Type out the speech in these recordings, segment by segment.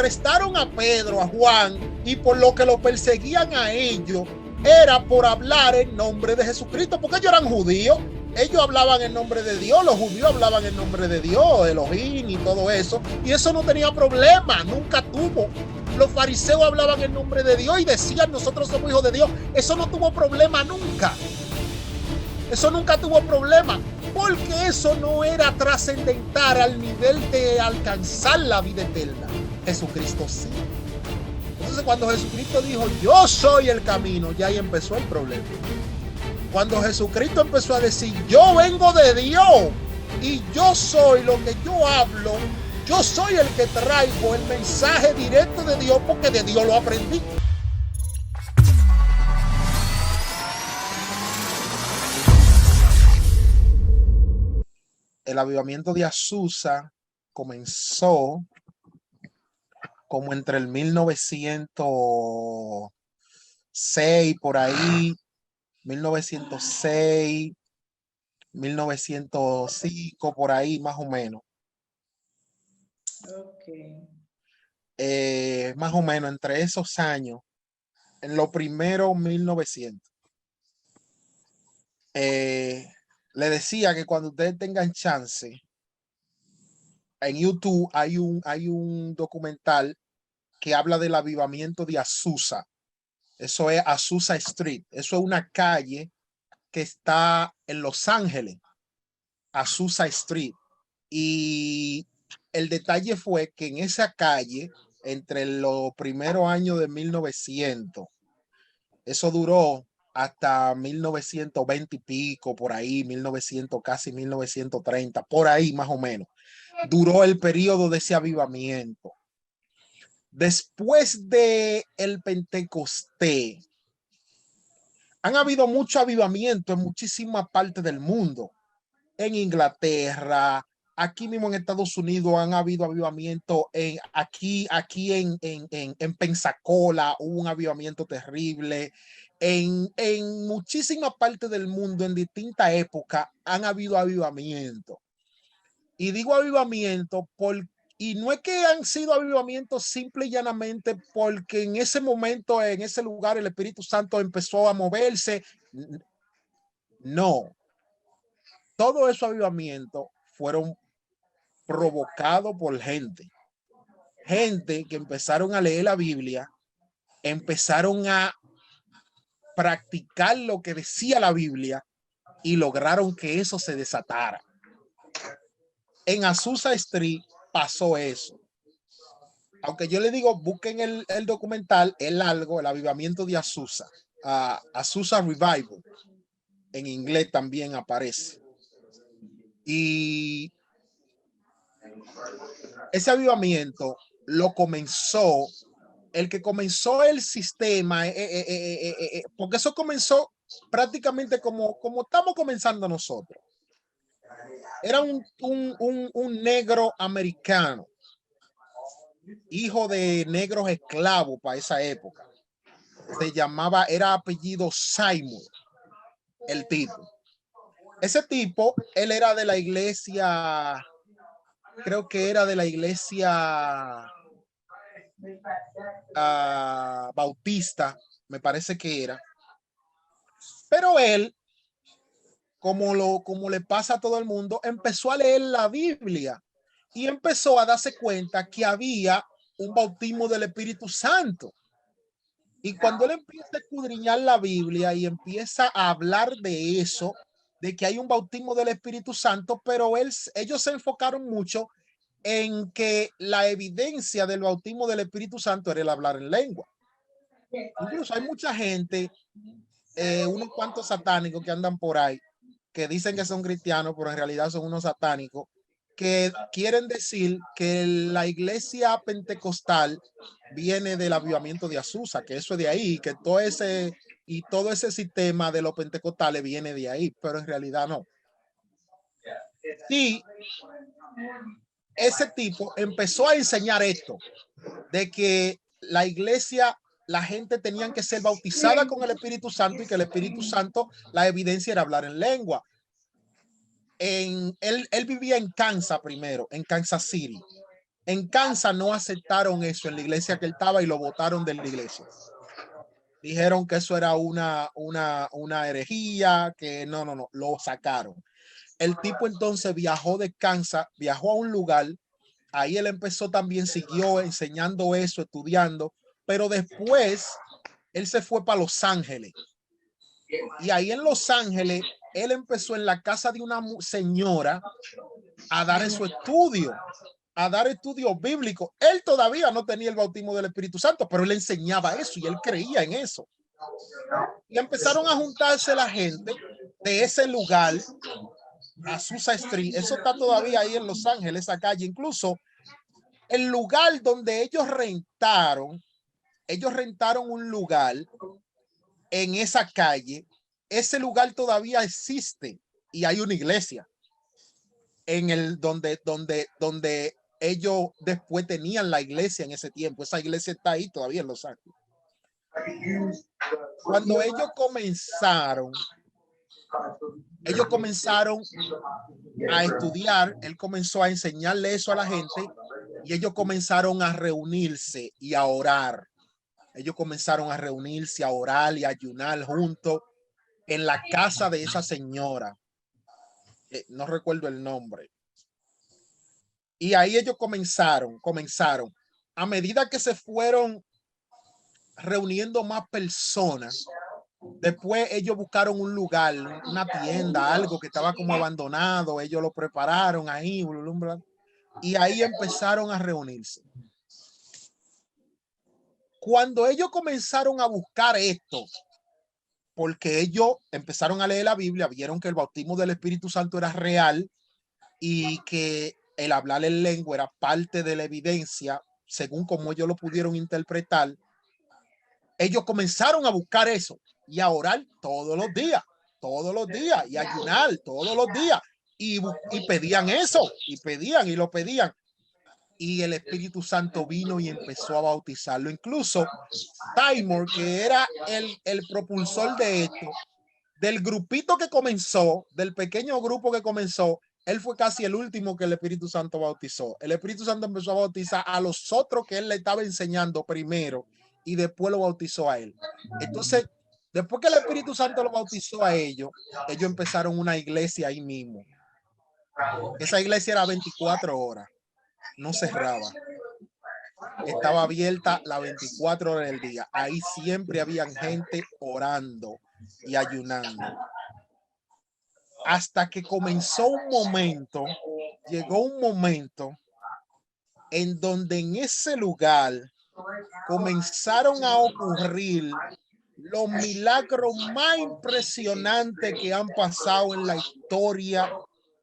arrestaron a Pedro, a Juan, y por lo que lo perseguían a ellos, era por hablar en nombre de Jesucristo, porque ellos eran judíos. Ellos hablaban en nombre de Dios, los judíos hablaban en nombre de Dios, Elohim y todo eso, y eso no tenía problema, nunca tuvo. Los fariseos hablaban en nombre de Dios y decían, nosotros somos hijos de Dios. Eso no tuvo problema nunca. Eso nunca tuvo problema, porque eso no era trascendental al nivel de alcanzar la vida eterna. Jesucristo sí. Entonces, cuando Jesucristo dijo, yo soy el camino, ya ahí empezó el problema. Cuando Jesucristo empezó a decir, yo vengo de Dios y yo soy lo que yo hablo, yo soy el que traigo el mensaje directo de Dios, porque de Dios lo aprendí. El avivamiento de Azusa comenzó como entre el 1906, por ahí, 1906, 1905, por ahí más o menos. Okay. Más o menos entre esos años, en lo primero 1900. Le decía que cuando ustedes tengan chance, en YouTube hay un documental que habla del avivamiento de Azusa. Eso es Azusa Street. Eso es una calle que está en Los Ángeles, Azusa Street. Y el detalle fue que en esa calle, entre los primeros años de 1900, eso duró hasta 1920 y pico, por ahí, 1900, casi 1930, por ahí más o menos, duró el periodo de ese avivamiento. Después de el Pentecostés, han habido mucho avivamiento en muchísimas partes del mundo. En Inglaterra, aquí mismo en Estados Unidos han habido avivamiento. Aquí en Pensacola hubo un avivamiento terrible. En muchísimas partes del mundo, en distintas épocas, han habido avivamiento. Y digo avivamiento y no es que han sido avivamientos simple y llanamente porque en ese momento, en ese lugar, el Espíritu Santo empezó a moverse. No. Todo esos avivamientos fueron provocados por gente que empezaron a leer la Biblia, empezaron a practicar lo que decía la Biblia y lograron que eso se desatara. En Azusa Street pasó eso. Aunque yo le digo, busquen el documental, es largo, el avivamiento de Azusa, Azusa Revival, en inglés también aparece. Y ese avivamiento lo comenzó, el que comenzó el sistema, porque eso comenzó prácticamente como estamos comenzando nosotros. Era un negro americano, hijo de negros esclavos para esa época. Se llamaba, era apellido Simon, el tipo. Ese tipo, él era de la iglesia, creo que era de la iglesia bautista, me parece que era. Pero él, como le pasa a todo el mundo, empezó a leer la Biblia y empezó a darse cuenta que había un bautismo del Espíritu Santo. Y cuando él empieza a escudriñar la Biblia y empieza a hablar de eso, de que hay un bautismo del Espíritu Santo, pero ellos se enfocaron mucho en que la evidencia del bautismo del Espíritu Santo era el hablar en lengua. Incluso hay mucha gente, unos cuantos satánicos que andan por ahí, que dicen que son cristianos, pero en realidad son unos satánicos, que quieren decir que la iglesia pentecostal viene del avivamiento de Azusa, que eso es de ahí, que todo ese sistema de los pentecostales viene de ahí, pero en realidad no. Y ese tipo empezó a enseñar esto, de que la iglesia, la gente tenían que ser bautizada con el Espíritu Santo y que el Espíritu Santo, la evidencia era hablar en lengua. Él vivía en Kansas primero, en Kansas City. En Kansas no aceptaron eso en la iglesia que él estaba y lo votaron de la iglesia. Dijeron que eso era una herejía, que no, lo sacaron. El tipo entonces viajó de Kansas, viajó a un lugar, ahí él empezó también, siguió enseñando eso, estudiando, pero después él se fue para Los Ángeles. Y ahí en Los Ángeles, él empezó en la casa de una señora a dar su estudio, a dar estudios bíblicos. Él todavía no tenía el bautismo del Espíritu Santo, pero él enseñaba eso y él creía en eso. Y empezaron a juntarse la gente de ese lugar, Azusa Street. Eso está todavía ahí en Los Ángeles, esa calle. Incluso el lugar donde ellos rentaron un lugar en esa calle. Ese lugar todavía existe y hay una iglesia en el donde ellos después tenían la iglesia en ese tiempo. Esa iglesia está ahí todavía en Los Ángeles. Cuando ellos comenzaron a estudiar, él comenzó a enseñarle eso a la gente y ellos comenzaron a reunirse y a orar. Ellos comenzaron a reunirse, a orar y a ayunar juntos en la casa de esa señora. No recuerdo el nombre. Y ahí ellos comenzaron. A medida que se fueron reuniendo más personas, después ellos buscaron un lugar, una tienda, algo que estaba como abandonado. Ellos lo prepararon ahí, y ahí empezaron a reunirse. Cuando ellos comenzaron a buscar esto, porque ellos empezaron a leer la Biblia, vieron que el bautismo del Espíritu Santo era real y que el hablar en lengua era parte de la evidencia, según como ellos lo pudieron interpretar. Ellos comenzaron a buscar eso y a orar todos los días, y a ayunar todos los días, y pedían eso, y lo pedían. Y el Espíritu Santo vino y empezó a bautizarlo. Incluso Seymour, que era el propulsor de esto, del grupito que comenzó, del pequeño grupo que comenzó, él fue casi el último que el Espíritu Santo bautizó. El Espíritu Santo empezó a bautizar a los otros que él le estaba enseñando primero y después lo bautizó a él. Entonces, después que el Espíritu Santo lo bautizó a ellos empezaron una iglesia ahí mismo. Esa iglesia era 24 horas, no cerraba. Estaba abierta las 24 horas del día. Ahí siempre había gente orando y ayunando. Hasta que llegó un momento en donde en ese lugar comenzaron a ocurrir los milagros más impresionantes que han pasado en la historia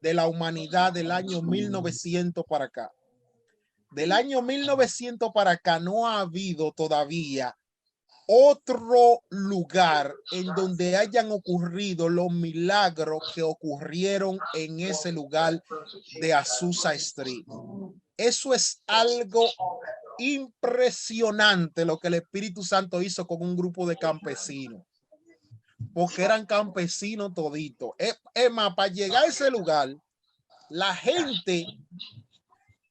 de la humanidad del año 1900 para acá. Del año 1900 para acá no ha habido todavía otro lugar en donde hayan ocurrido los milagros que ocurrieron en ese lugar de Azusa Street. Eso es algo impresionante lo que el Espíritu Santo hizo con un grupo de campesinos, porque eran campesinos toditos. Es más, para llegar a ese lugar, la gente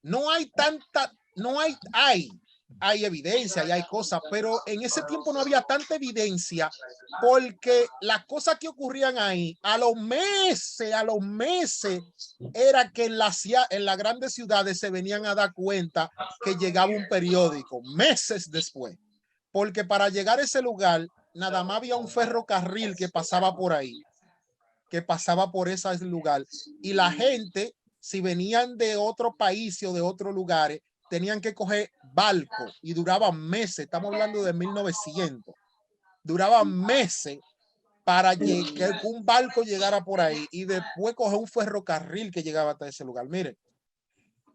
no hay tanta, hay evidencia y hay cosas, pero en ese tiempo no había tanta evidencia porque las cosas que ocurrían ahí a los meses era que en las grandes ciudades se venían a dar cuenta que llegaba un periódico meses después, porque para llegar a ese lugar nada más había un ferrocarril que pasaba por ahí, que pasaba por ese lugar, y la gente, si venían de otro país o de otros lugares, tenían que coger barco y duraban meses. Estamos hablando de 1900. Duraban meses para que un barco llegara por ahí y después coger un ferrocarril que llegaba hasta ese lugar. Miren,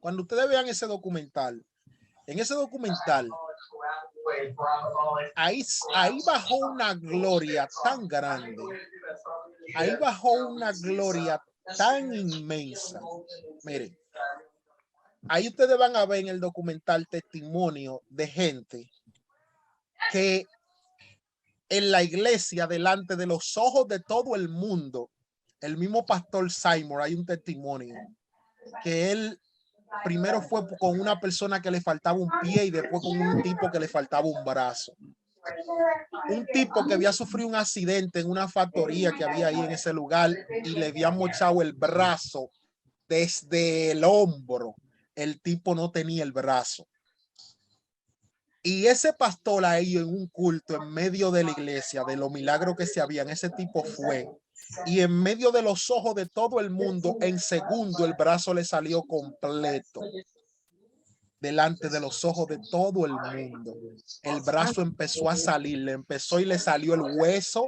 cuando ustedes vean ese documental, en ese documental, ahí bajó una gloria tan grande. Ahí bajó una gloria tan inmensa. Miren, ahí ustedes van a ver en el documental testimonio de gente que en la iglesia, delante de los ojos de todo el mundo, el mismo pastor Seymour, hay un testimonio que él primero fue con una persona que le faltaba un pie y después con un tipo que le faltaba un brazo. Un tipo que había sufrido un accidente en una factoría que había ahí en ese lugar y le había mochado el brazo desde el hombro. El tipo no tenía el brazo. Y ese pastor ahí en un culto en medio de la iglesia, de los milagros que se habían, ese tipo fue. Y en medio de los ojos de todo el mundo, en segundo el brazo le salió completo. Delante de los ojos de todo el mundo. El brazo empezó a salir, le empezó y le salió el hueso.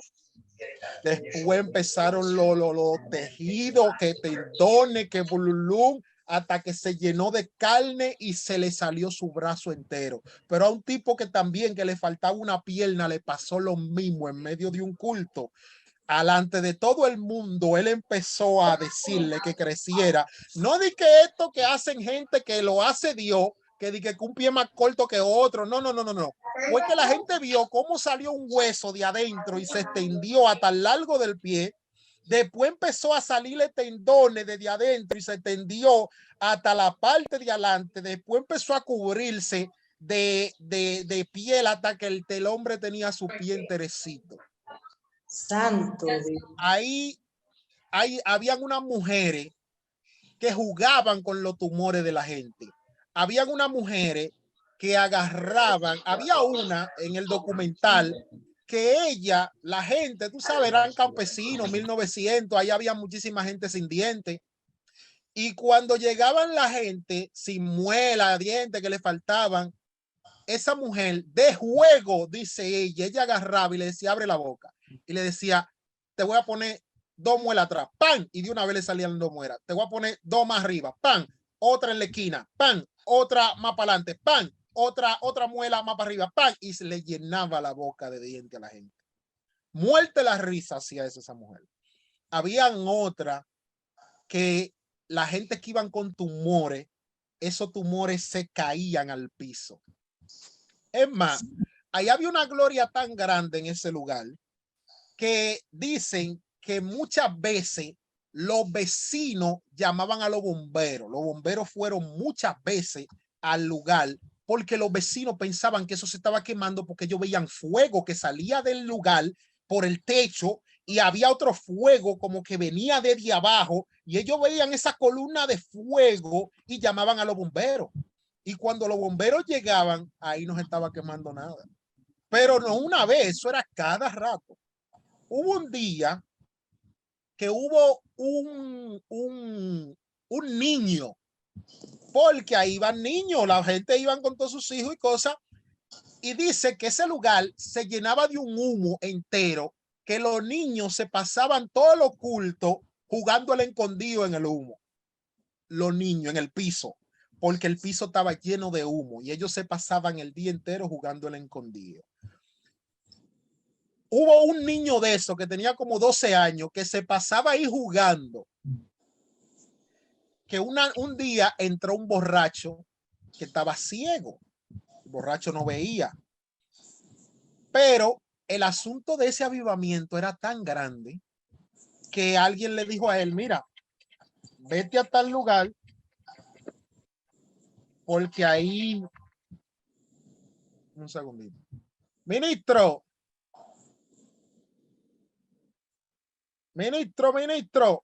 Después empezaron los tejidos, que tendones, que bululum, hasta que se llenó de carne y se le salió su brazo entero. Pero a un tipo que también que le faltaba una pierna le pasó lo mismo en medio de un culto. Alante de todo el mundo, él empezó a decirle que creciera. No di que esto que hacen gente que lo hace Dios, que di que un pie más corto que otro. No, no, no, no, no. Fue que la gente vio cómo salió un hueso de adentro y se extendió hasta el largo del pie. Después empezó a salirle tendones desde adentro y se extendió hasta la parte de adelante. Después empezó a cubrirse de piel hasta que el hombre tenía su pie enterecito. Santo Dios. Ahí habían unas mujeres que jugaban con los tumores de la gente. Habían unas mujeres que agarraban, había una en el documental que ella, la gente, tú sabes, eran campesinos, 1900, ahí había muchísima gente sin dientes. Y cuando llegaban la gente sin muela, dientes que le faltaban, esa mujer de juego, dice ella agarraba y le decía, abre la boca. Y le decía, te voy a poner 2 muelas atrás, ¡pam! Y de una vez le salían 2 muelas. Te voy a poner 2 más arriba, ¡pam! Otra en la esquina, ¡pam! Otra más para adelante, ¡pam! Otra muela más para arriba, ¡pam! Y se le llenaba la boca de diente a la gente. Muerte la risa hacía eso esa mujer. Habían otra que la gente que iban con tumores, esos tumores se caían al piso. Es más, ahí había una gloria tan grande en ese lugar que dicen que muchas veces los vecinos llamaban a los bomberos. Los bomberos fueron muchas veces al lugar porque los vecinos pensaban que eso se estaba quemando porque ellos veían fuego que salía del lugar por el techo y había otro fuego como que venía desde abajo y ellos veían esa columna de fuego y llamaban a los bomberos. Y cuando los bomberos llegaban, ahí no se estaba quemando nada. Pero no una vez, eso era cada rato. Hubo un día que hubo un niño, porque ahí iban niños, la gente iban con todos sus hijos y cosas, y dice que ese lugar se llenaba de un humo entero, que los niños se pasaban todo lo oculto jugando al escondido en el humo. Los niños en el piso, porque el piso estaba lleno de humo y ellos se pasaban el día entero jugando al escondido. Hubo un niño de eso que tenía como 12 años que se pasaba ahí jugando. Que un día entró un borracho que estaba ciego. El borracho no veía. Pero el asunto de ese avivamiento era tan grande que alguien le dijo a él, mira, vete a tal lugar porque ahí... Un segundito. Ministro. Ministro, ministro.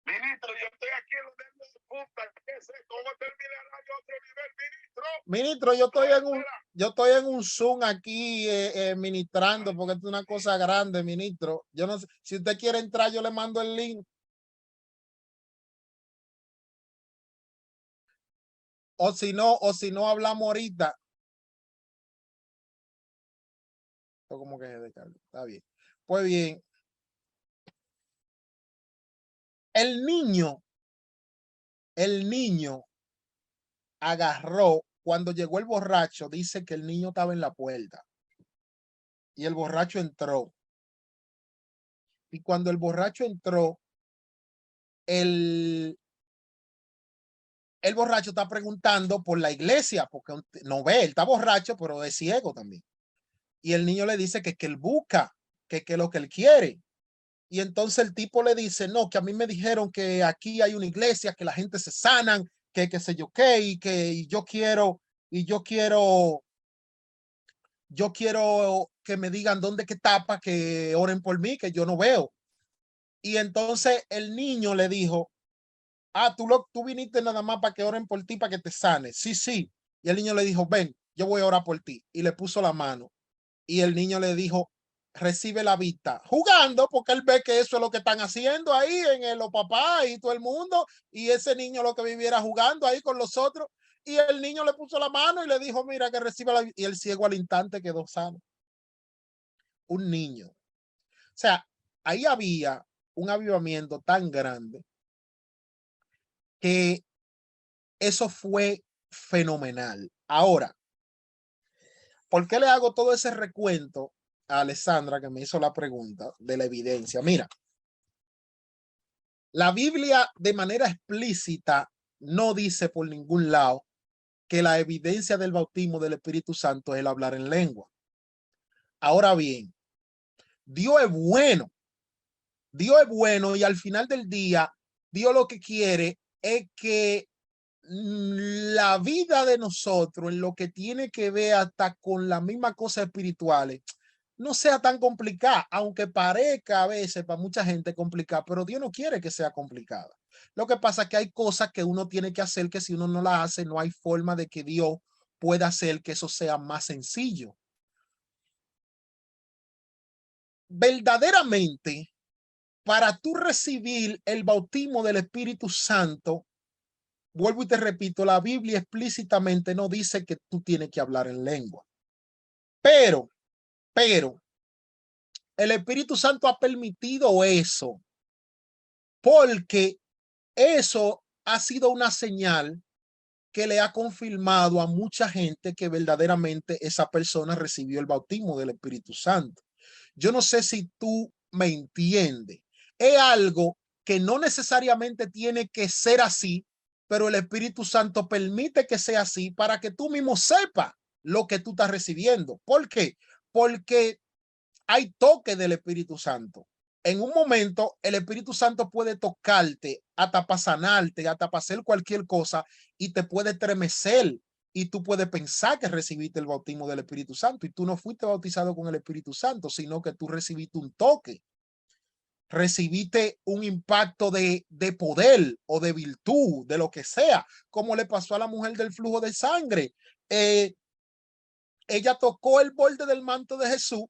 Ministro, yo estoy aquí en los punta. ¿Cómo terminará yo otro nivel, ministro? Ministro, yo estoy en un Zoom aquí ministrando porque es una cosa grande, ministro. Yo no sé, si usted quiere entrar, yo le mando el link. O si no hablamos ahorita. Como que se descarga. Está bien. Pues bien. El niño agarró, cuando llegó el borracho, dice que el niño estaba en la puerta. Y el borracho entró. Y cuando el borracho entró, el borracho está preguntando por la iglesia, porque no ve, él está borracho, pero es ciego también. Y el niño le dice que él busca, que es lo que él quiere. Y entonces el tipo le dice, no, que a mí me dijeron que aquí hay una iglesia, que la gente se sanan, que qué sé yo qué, y yo quiero que me digan dónde que tapa, que oren por mí, que yo no veo. Y entonces el niño le dijo, tú viniste nada más para que oren por ti, para que te sane. Sí, sí. Y el niño le dijo, ven, yo voy a orar por ti. Y le puso la mano. Y el niño le dijo, recibe la vista, jugando, porque él ve que eso es lo que están haciendo ahí en los papás y todo el mundo. Y ese niño lo que viviera jugando ahí con los otros. Y el niño le puso la mano y le dijo, mira, que reciba la vista. Y el ciego al instante quedó sano. Un niño. O sea, ahí había un avivamiento tan grande que eso fue fenomenal. Ahora, ¿por qué le hago todo ese recuento a Alessandra, que me hizo la pregunta de la evidencia? Mira, la Biblia de manera explícita no dice por ningún lado que la evidencia del bautismo del Espíritu Santo es el hablar en lengua. Ahora bien, Dios es bueno. Dios es bueno y al final del día, Dios lo que quiere es que la vida de nosotros en lo que tiene que ver hasta con las mismas cosas espirituales no sea tan complicada, aunque parezca a veces para mucha gente complicada, pero Dios no quiere que sea complicada. Lo que pasa es que hay cosas que uno tiene que hacer que si uno no las hace, no hay forma de que Dios pueda hacer que eso sea más sencillo. Verdaderamente, para tú recibir el bautismo del Espíritu Santo, vuelvo y te repito, la Biblia explícitamente no dice que tú tienes que hablar en lengua. Pero, el Espíritu Santo ha permitido eso porque eso ha sido una señal que le ha confirmado a mucha gente que verdaderamente esa persona recibió el bautismo del Espíritu Santo. Yo no sé si tú me entiendes. Es algo que no necesariamente tiene que ser así, pero el Espíritu Santo permite que sea así para que tú mismo sepas lo que tú estás recibiendo. ¿Por qué? Porque hay toque del Espíritu Santo. En un momento, el Espíritu Santo puede tocarte, hasta para sanarte, hasta para hacer cualquier cosa, y te puede estremecer. Y tú puedes pensar que recibiste el bautismo del Espíritu Santo, y tú no fuiste bautizado con el Espíritu Santo, sino que tú recibiste un toque, recibiste un impacto de poder o de virtud, de lo que sea, como le pasó a la mujer del flujo de sangre. Ella tocó el borde del manto de Jesús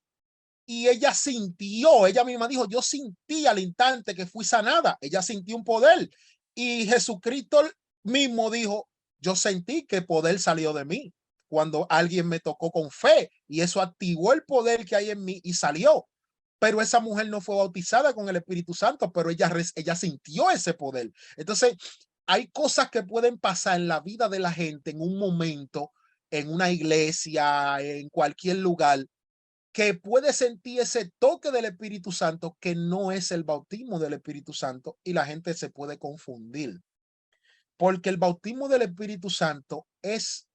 y ella sintió, ella misma dijo, yo sentí al instante que fui sanada, ella sintió un poder y Jesucristo mismo dijo, yo sentí que poder salió de mí cuando alguien me tocó con fe y eso activó el poder que hay en mí y salió. Pero esa mujer no fue bautizada con el Espíritu Santo, pero ella sintió ese poder. Entonces, hay cosas que pueden pasar en la vida de la gente en un momento, en una iglesia, en cualquier lugar, que puede sentir ese toque del Espíritu Santo que no es el bautismo del Espíritu Santo y la gente se puede confundir. Porque el bautismo del Espíritu Santo es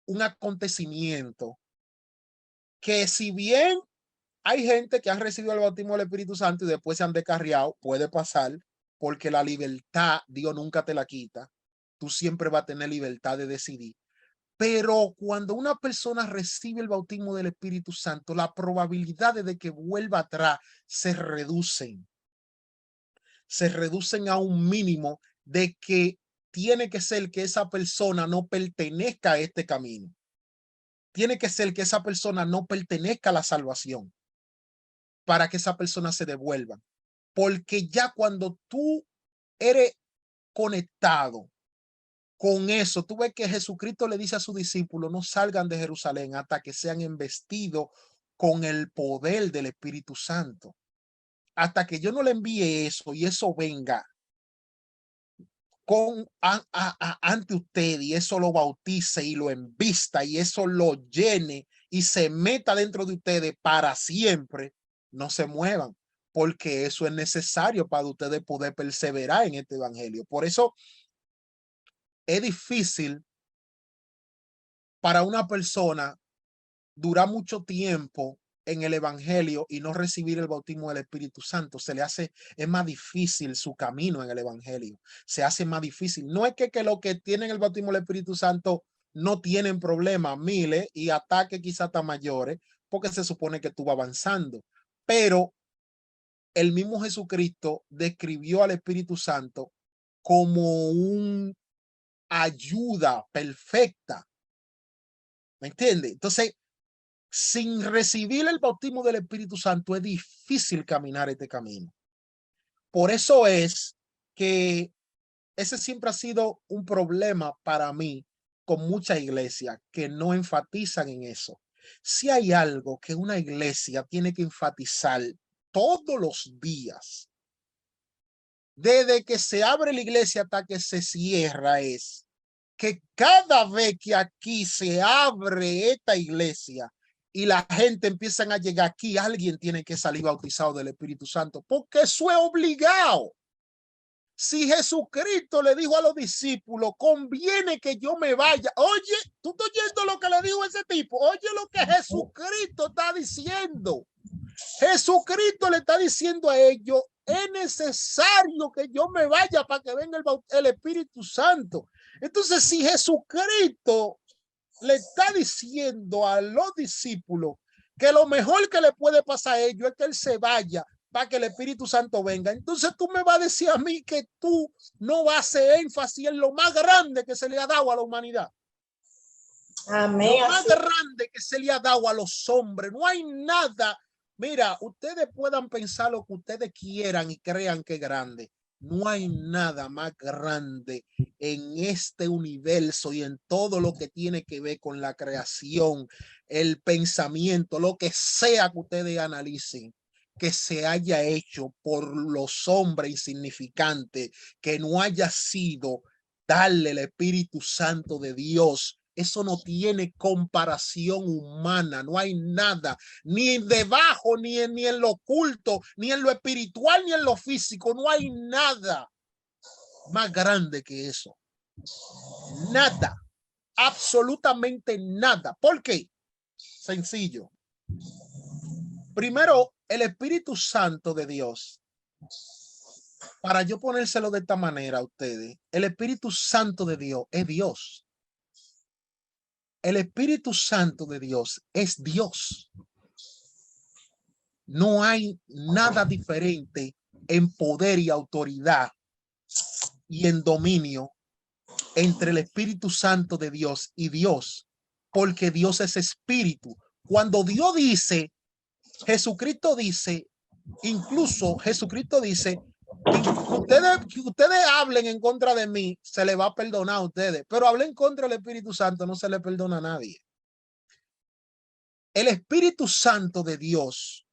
un acontecimiento que si bien hay gente que ha recibido el bautismo del Espíritu Santo y después se han descarriado, puede pasar, porque la libertad Dios nunca te la quita. Tú siempre vas a tener libertad de decidir. Pero cuando una persona recibe el bautismo del Espíritu Santo, la probabilidad de que vuelva atrás se reducen a un mínimo de que tiene que ser que esa persona no pertenezca a este camino. Tiene que ser que esa persona no pertenezca a la salvación para que esa persona se devuelva. Porque ya cuando tú eres conectado con eso, tú ves que Jesucristo le dice a sus discípulos, no salgan de Jerusalén hasta que sean investidos con el poder del Espíritu Santo. Hasta que yo no le envíe eso y eso venga ante usted y eso lo bautice y lo envista y eso lo llene y se meta dentro de ustedes para siempre, no se muevan, porque eso es necesario para ustedes poder perseverar en este evangelio. Por eso es difícil para una persona durar mucho tiempo en el evangelio y no recibir el bautismo del Espíritu Santo, se le hace, es más difícil su camino en el evangelio, se hace más difícil. No es que los que tienen el bautismo del Espíritu Santo no tienen problemas, miles y ataques quizás hasta mayores, porque se supone que tú vas avanzando, pero el mismo Jesucristo describió al Espíritu Santo como una ayuda perfecta, ¿me entiendes? Entonces, sin recibir el bautismo del Espíritu Santo es difícil caminar este camino. Por eso es que ese siempre ha sido un problema para mí con muchas iglesias que no enfatizan en eso. Si hay algo que una iglesia tiene que enfatizar todos los días, desde que se abre la iglesia hasta que se cierra, es que cada vez que aquí se abre esta iglesia y la gente empiezan a llegar aquí, alguien tiene que salir bautizado del Espíritu Santo, porque eso es obligado. Si Jesucristo le dijo a los discípulos, conviene que yo me vaya. Oye, tú estás oyendo lo que le dijo ese tipo. Oye lo que Jesucristo está diciendo. Jesucristo le está diciendo a ellos, es necesario que yo me vaya para que venga el Espíritu Santo. Entonces, si Jesucristo le está diciendo a los discípulos que lo mejor que le puede pasar a ellos es que él se vaya para que el Espíritu Santo venga, entonces tú me vas a decir a mí que tú no vas a hacer énfasis en lo más grande que se le ha dado a la humanidad. Amén. Lo más grande que se le ha dado a los hombres. No hay nada. Mira, ustedes puedan pensar lo que ustedes quieran y crean que es grande. No hay nada más grande en este universo y en todo lo que tiene que ver con la creación, el pensamiento, lo que sea que ustedes analicen, que se haya hecho por los hombres insignificantes, que no haya sido darle el Espíritu Santo de Dios. Eso no tiene comparación humana, no hay nada, ni debajo, ni en lo oculto, ni en lo espiritual, ni en lo físico, no hay nada más grande que eso. Nada, absolutamente nada. ¿Por qué? Sencillo. Primero, el Espíritu Santo de Dios, para yo ponérselo de esta manera a ustedes, el Espíritu Santo de Dios es Dios. El Espíritu Santo de Dios es Dios. No hay nada diferente en poder y autoridad y en dominio entre el Espíritu Santo de Dios y Dios, porque Dios es espíritu. Cuando Dios dice, Jesucristo dice, incluso Jesucristo dice, que ustedes hablen en contra de mí, se le va a perdonar a ustedes, pero hablen contra del Espíritu Santo, no se le perdona a nadie. El Espíritu Santo de Dios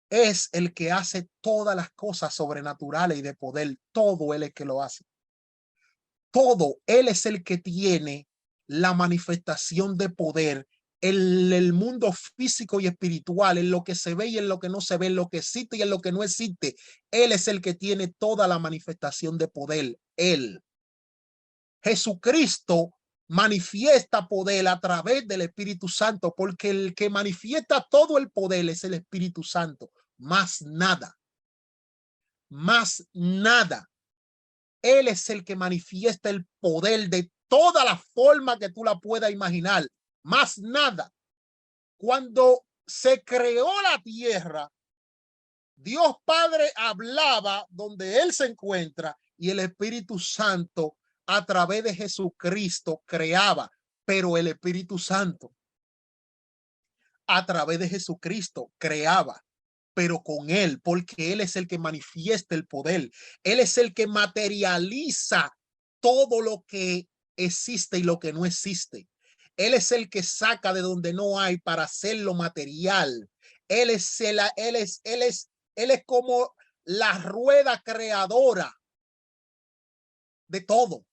es el que hace todas las cosas sobrenaturales y de poder. Todo él es que lo hace. Todo él es el que tiene la manifestación de poder en el mundo físico y espiritual, en lo que se ve y en lo que no se ve, en lo que existe y en lo que no existe. Él es el que tiene toda la manifestación de poder. Él. Jesucristo manifiesta poder a través del Espíritu Santo, porque el que manifiesta todo el poder es el Espíritu Santo. Más nada. Más nada. Él es el que manifiesta el poder de toda la forma que tú la puedas imaginar. Más nada. Cuando se creó la tierra, Dios Padre hablaba donde Él se encuentra y el Espíritu Santo a través de Jesucristo creaba, pero el Espíritu Santo a través de Jesucristo creaba, pero con él, porque él es el que manifiesta el poder. Él es el que materializa todo lo que existe y lo que no existe. Él es el que saca de donde no hay para hacerlo material. Él es como la rueda creadora de todo.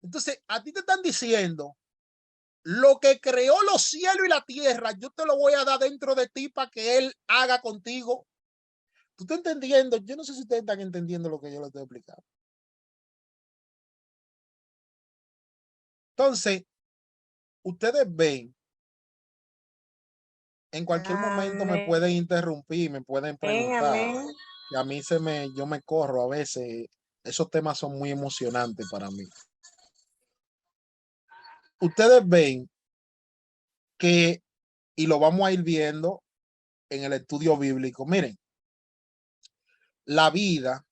Entonces, a ti te están diciendo, lo que creó los cielos y la tierra, yo te lo voy a dar dentro de ti para que él haga contigo. ¿Tú estás entendiendo? Yo no sé si ustedes están entendiendo lo que yo les estoy explicando. Entonces, ustedes ven En cualquier momento me Amén. pueden interrumpir, me pueden preguntar. Amén. Y a mí yo me corro a veces. Esos temas son muy emocionantes para mí. Ustedes ven que, y lo vamos a ir viendo en el estudio bíblico, miren, la vida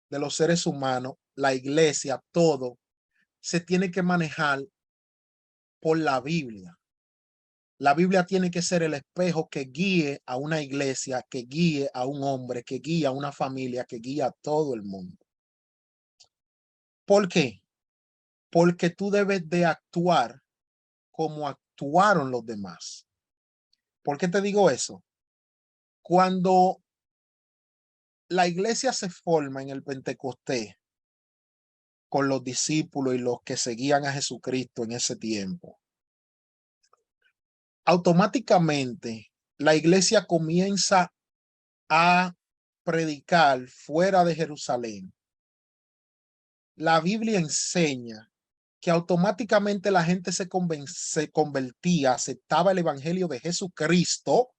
de los seres humanos, la iglesia, todo, se tiene que manejar por la Biblia. La Biblia tiene que ser el espejo que guíe a una iglesia, que guíe a un hombre, que guíe a una familia, que guíe a todo el mundo. ¿Por qué? Porque tú debes de actuar como actuaron los demás. ¿Por qué te digo eso? Cuando la iglesia se forma en el Pentecostés con los discípulos y los que seguían a Jesucristo en ese tiempo, automáticamente la iglesia comienza a predicar fuera de Jerusalén. La Biblia enseña que automáticamente la gente se convertía, aceptaba el evangelio de Jesucristo,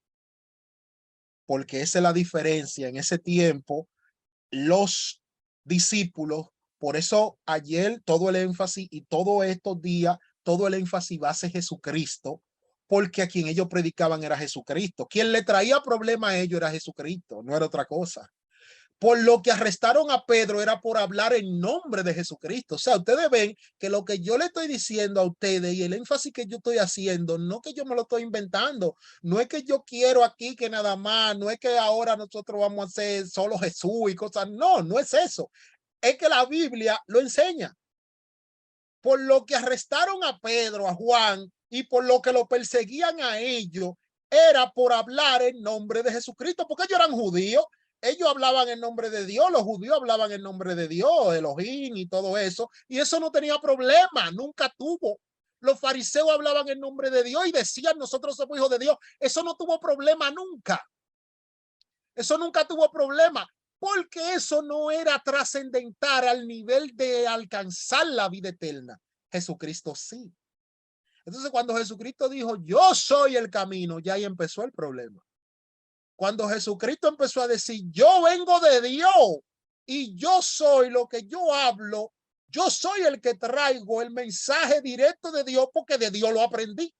porque esa es la diferencia en ese tiempo. Los discípulos, por eso ayer todo el énfasis y todos estos días, todo el énfasis va a ser Jesucristo, porque a quien ellos predicaban era Jesucristo. Quien le traía problema a ellos era Jesucristo, no era otra cosa. Por lo que arrestaron a Pedro era por hablar en nombre de Jesucristo. O sea, ustedes ven que lo que yo le estoy diciendo a ustedes y el énfasis que yo estoy haciendo, no que yo me lo estoy inventando, no es que yo quiero aquí que nada más, no es que ahora nosotros vamos a hacer solo Jesús y cosas, no, no es eso. Es que la Biblia lo enseña. Por lo que arrestaron a Pedro, a Juan, y por lo que lo perseguían a ellos, era por hablar en nombre de Jesucristo, porque ellos eran judíos. Ellos hablaban en nombre de Dios, los judíos hablaban en nombre de Dios, Elohim y todo eso, y eso no tenía problema, nunca tuvo. Los fariseos hablaban en nombre de Dios y decían, nosotros somos hijos de Dios. Eso no tuvo problema nunca. Eso nunca tuvo problema, porque eso no era trascendental al nivel de alcanzar la vida eterna. Jesucristo sí. Entonces, cuando Jesucristo dijo, yo soy el camino, ya ahí empezó el problema. Cuando Jesucristo empezó a decir, yo vengo de Dios y yo soy lo que yo hablo, yo soy el que traigo el mensaje directo de Dios porque de Dios lo aprendí.